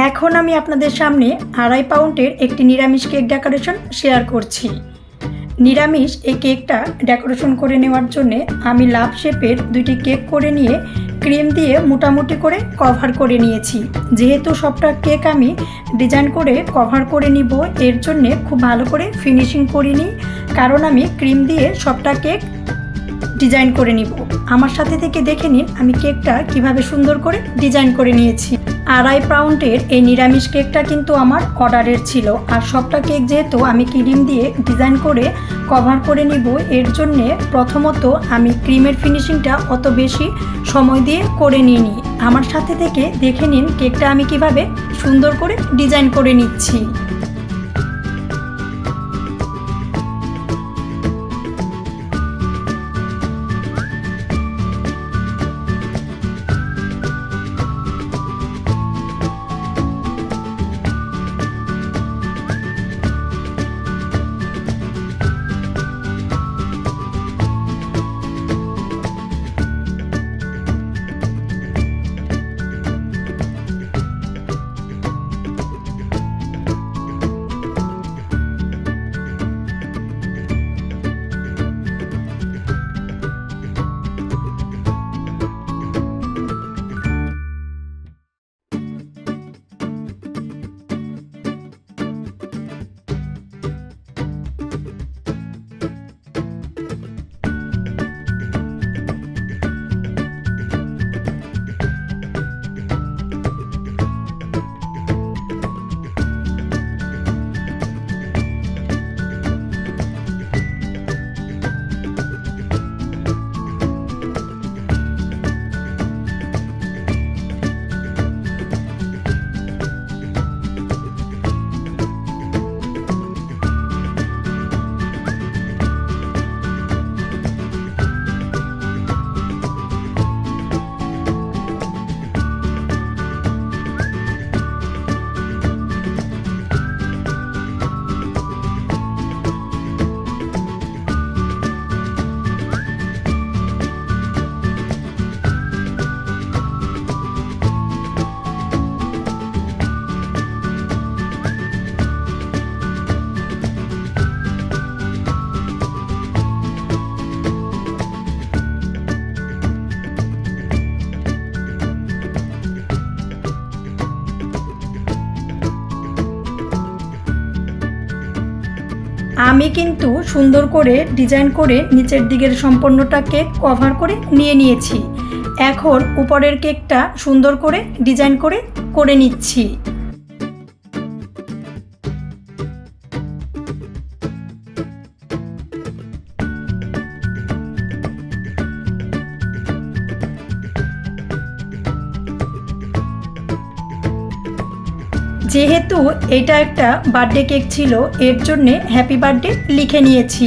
এখন আমি আপনাদের সামনে 2.5 পাউন্ডের একটি নিরামিষ কেক ডেকোরেশন শেয়ার করছি। নিরামিষ এই কেকটা ডেকোরেশন করে নেওয়ার জন্যে আমি লাভ শেপের 2টি কেক করে নিয়ে ক্রিম দিয়ে মোটামুটি করে কভার করে নিয়েছি। যেহেতু সবটা কেক আমি ডিজাইন করে কভার করে নিব, এর জন্যে খুব ভালো করে ফিনিশিং করিনি, কারণ আমি ক্রিম দিয়ে সবটা কেক ডিজাইন করে নিব। আমার সাথে থেকে দেখে নিন আমি কেকটা কিভাবে সুন্দর করে ডিজাইন করে নিয়েছি। 2.5 পাউন্ডের এই নিরামিষ কেকটা কিন্তু আমার অর্ডারের ছিল, আর সবটা কেক যেহেতু আমি ক্রিম দিয়ে ডিজাইন করে কভার করে নিব, এর জন্যে প্রথমত আমি ক্রিমের ফিনিশিংটা অত বেশি সময় দিয়ে করে নিইনি। আমার সাথে থেকে দেখে নিন কেকটা আমি কিভাবে সুন্দর করে ডিজাইন করে নিচ্ছি। আমি কিন্তু সুন্দর করে ডিজাইন করে নিচের দিকের সম্পূর্ণটা কেক কভার করে নিয়েছি। এখন উপরের কেকটা সুন্দর করে ডিজাইন করে নিচ্ছি। যেহেতু এটা একটা বার্থডে কেক ছিল, এর জন্যে হ্যাপি বার্থডে লিখে নিয়েছি।